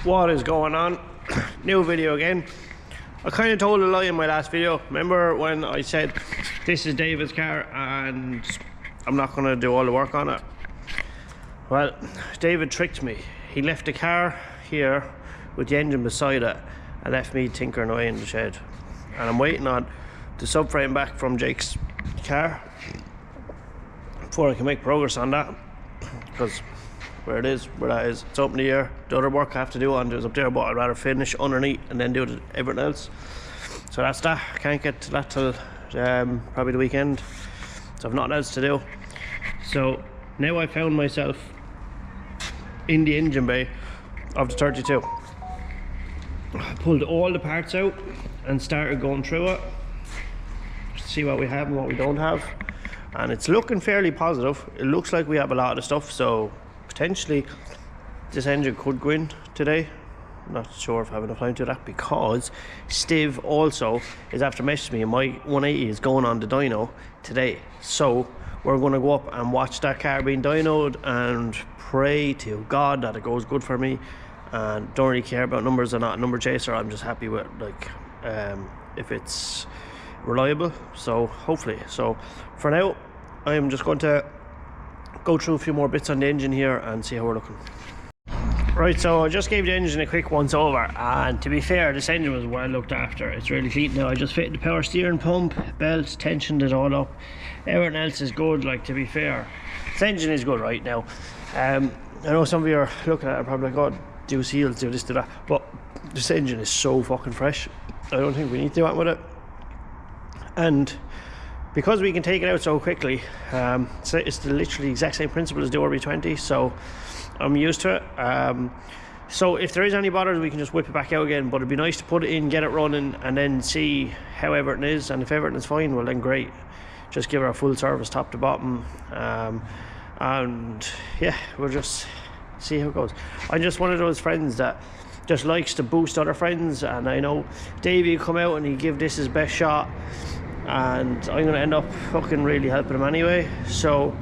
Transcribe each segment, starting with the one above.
What is going on? New video again. I kind of told a lie in my last video. Remember when I said this is David's car and I'm not going to do all the work on it? Well, David tricked me. He left the car here with the engine beside it and left me tinkering away in the shed. And I'm waiting on the subframe back from Jake's car before I can make progress on that, because where that is, it's up in the air. The other work I have to do on it is up there, but I'd rather finish underneath and then do everything else. So that's that. I can't get to that till probably the weekend, so I've nothing else to do. So now I found myself in the engine bay of the 32. I pulled all the parts out and started going through it to see what we have and what we don't have, and it's looking fairly positive. It looks like we have a lot of the stuff, so potentially this engine could go in today. I'm not sure if I have enough time to do that, because Steve also is after messaging me and my 180 is going on the dyno today, so we're going to go up and watch that car being dynoed and pray to God that it goes good for me. And don't really care about numbers. I'm not a number chaser. I'm just happy with if it's reliable, so hopefully. So for now I'm just going to go through a few more bits on the engine here and see how we're looking. Right, so I just gave the engine a quick once over, and to be fair, this engine was well looked after. It's really clean now. I just fitted the power steering pump, belts, tensioned it all up. Everything else is good. Like, to be fair, this engine is good right now. I know some of you are looking at it probably like, oh, do seals, do this, do that, but this engine is so fucking fresh. I don't think we need to do that with it, and because we can take it out so quickly, it's literally the exact same principle as the RB20, so I'm used to it. So if there is any bothers, we can just whip it back out again, but it'd be nice to put it in, get it running, and then see how everything is, and if everything's fine, well then great, just give her a full service top to bottom, and yeah, we'll just see how it goes. I'm just one of those friends that just likes to boost other friends, and I know Davey will come out and he'll give this his best shot, and I'm going to end up fucking really helping him anyway. So,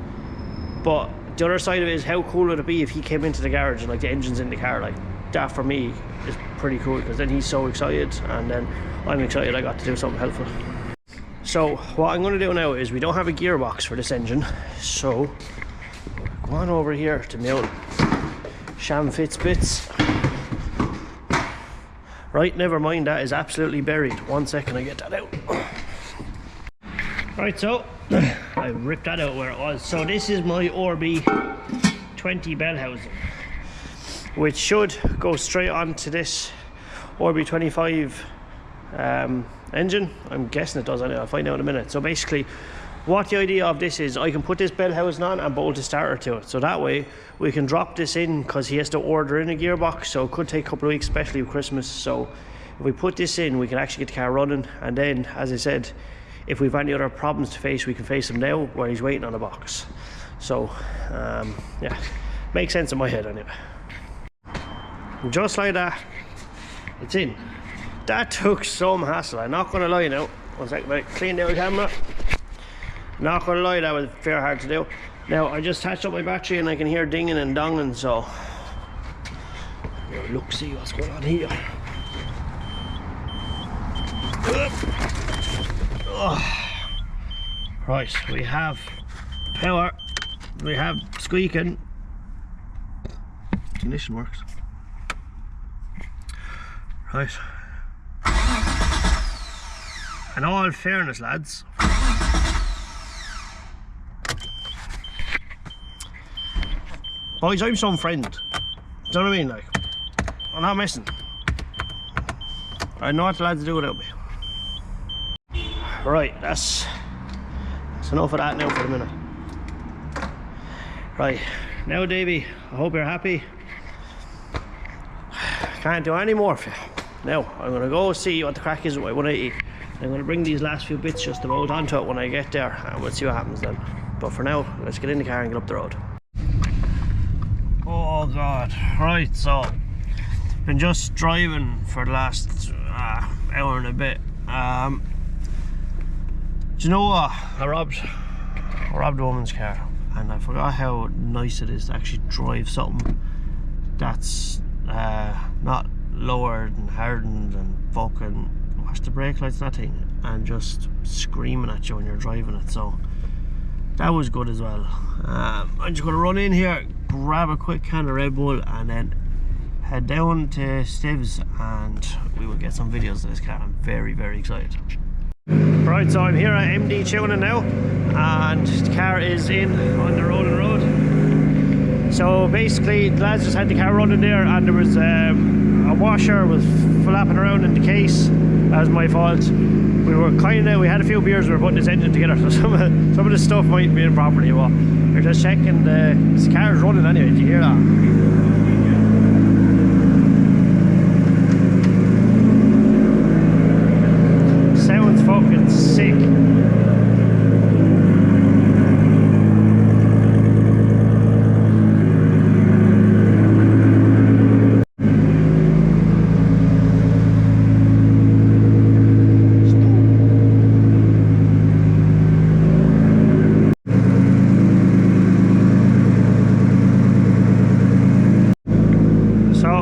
but the other side of it is, how cool would it be if he came into the garage and like the engine's in the car? Like, that for me is pretty cool, because then he's so excited and then I'm excited I got to do something helpful. So what I'm going to do now is, we don't have a gearbox for this engine, so go on over here to my old sham fits bits. Right, never mind, that is absolutely buried. 1 second, I get that out. Right, so I ripped that out where it was. So this is my RB20 bell housing, which should go straight onto this RB25 engine. I'm guessing it does anyway, I'll find out in a minute. So basically what the idea of this is, I can put this bell housing on and bolt a starter to it, so that way we can drop this in, because he has to order in a gearbox, so it could take a couple of weeks, especially with Christmas. So if we put this in, we can actually get the car running, and then, as I said, if we've any other problems to face, we can face them now while he's waiting on a box. So yeah, makes sense in my head anyway. And just like that, it's in. That took some hassle, I'm not gonna lie now. 1 second, I clean out the camera. Not gonna lie, that was fair hard to do. Now I just attached up my battery and I can hear dinging and donging, so look, see what's going on here. Right, we have power, we have squeaking, ignition works. Right, in all fairness, lads, boys, I'm some friend. Do you know what I mean? Like, I'm not messing. I know what the lads do without me. Right, that's enough of that now for a minute. Right, now Davey, I hope you're happy. Can't do any more for you. Now, I'm going to go see what the crack is with my 180. I'm going to bring these last few bits just to bolt onto it when I get there, and we'll see what happens then. But for now, let's get in the car and get up the road. Oh god, right, so been just driving for the last hour and a bit. Do you know what? I robbed a woman's car, and I forgot how nice it is to actually drive something that's not not lowered and hardened and fucking watch the brake lights, that thing, and just screaming at you when you're driving it. So that was good as well. I'm just gonna run in here, grab a quick can of Red Bull, and then head down to Stiv's and we will get some videos of this car. I'm very, very excited. Right, so I'm here at MD Tuning now, and the car is in on the rolling road. So basically, the lads just had the car running there, and there was a washer was flapping around in the case. That was my fault. We had a few beers, we were putting this engine together, so some of the stuff might be in properly, but we're just checking the car's running anyway. Did you hear that? Sounds fucking sick.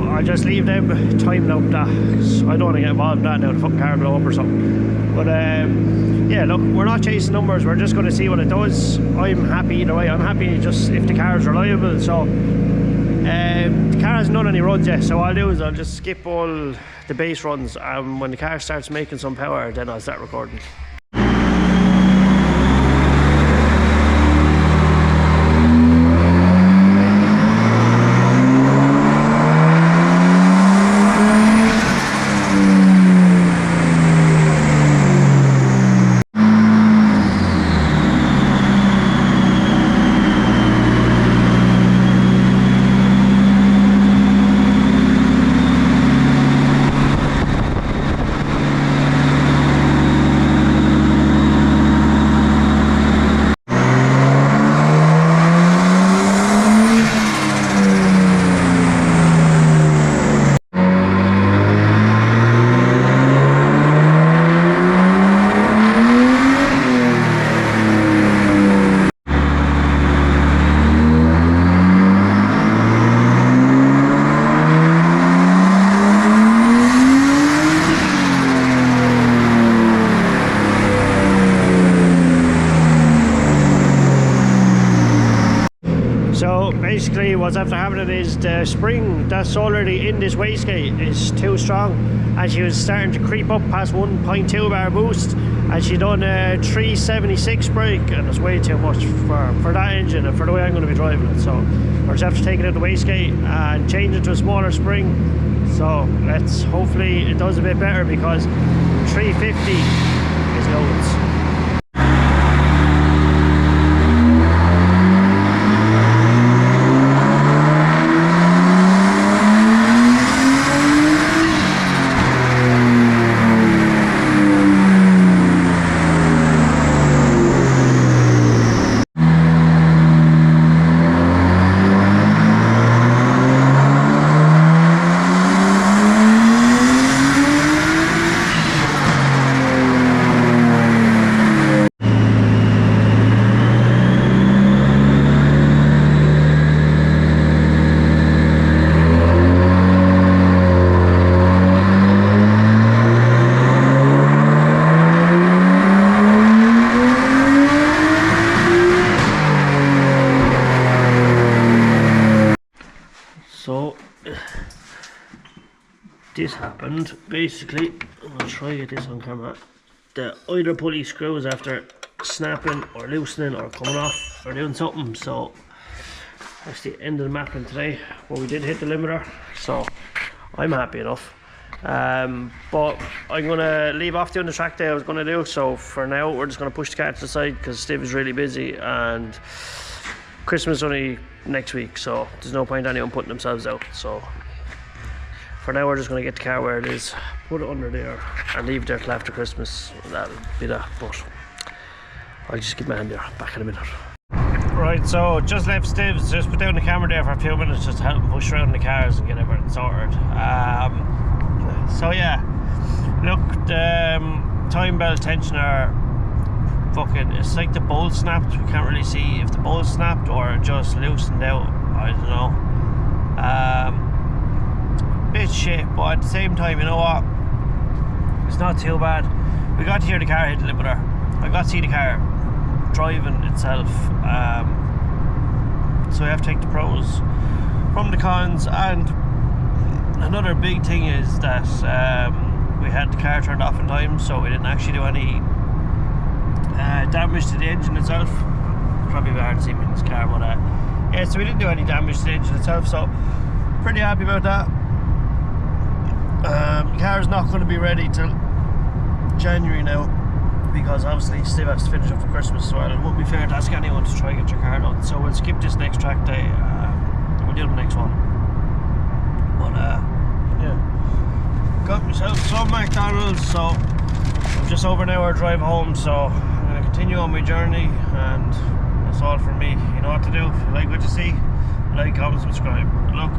I just leave them timed up that. So I don't want to get involved in that now, the fucking car blow up or something. But yeah, look, we're not chasing numbers, we're just going to see what it does. I'm happy either way. I'm happy just if the car is reliable. So the car hasn't done any runs yet, so what I'll do is I'll just skip all the base runs, and when the car starts making some power, then I'll start recording. So basically what's after happening is the spring that's already in this wastegate is too strong, and she was starting to creep up past 1.2 bar boost, and she done a 376 brake, and it's way too much for that engine and for the way I'm going to be driving it. So we're just after taking out the wastegate and changing to a smaller spring. So let's hopefully it does a bit better, because 350 is loads. So this happened basically. I'm gonna try to get this on camera. The either pulley screws after snapping or loosening or coming off or doing something. So that's the end of the mapping today. But we did hit the limiter, so I'm happy enough. But I'm gonna leave off doing the track day I was gonna do. So for now, we're just gonna push the car to the side because Steve is really busy and Christmas only next week, so there's no point anyone putting themselves out. So for now we're just going to get the car where it is, put it under there and leave it there till after Christmas. That'll be that, but I'll just keep my hand there, back in a minute. Right, so just left Stives, just put down the camera there for a few minutes just to help him push around the cars and get everything sorted. So yeah, look, the time belt tensioner, fucking, it's like the bolt snapped. We can't really see if the bolt snapped or just loosened out. I don't know. bit shit, but at the same time, you know what? It's not too bad. We got to hear the car hit the limiter. I got to see the car driving itself. So we have to take the pros from the cons. And another big thing is that we had the car turned off in time, so we didn't actually do any damage to the engine itself. It's probably a bit hard to see me in this car, but yeah, so we didn't do any damage to the engine itself, so pretty happy about that. The car is not going to be ready till January now, because obviously Steve has to finish up for Christmas as well. It wouldn't be fair to ask anyone to try and get your car done, so we'll skip this next track day and we'll do the next one. But yeah, got myself some McDonald's, so I'm just over an hour drive home, so I'm going to continue on my journey, and that's all from me. You know what to do. If you like what you see, like, comment, subscribe. Good luck.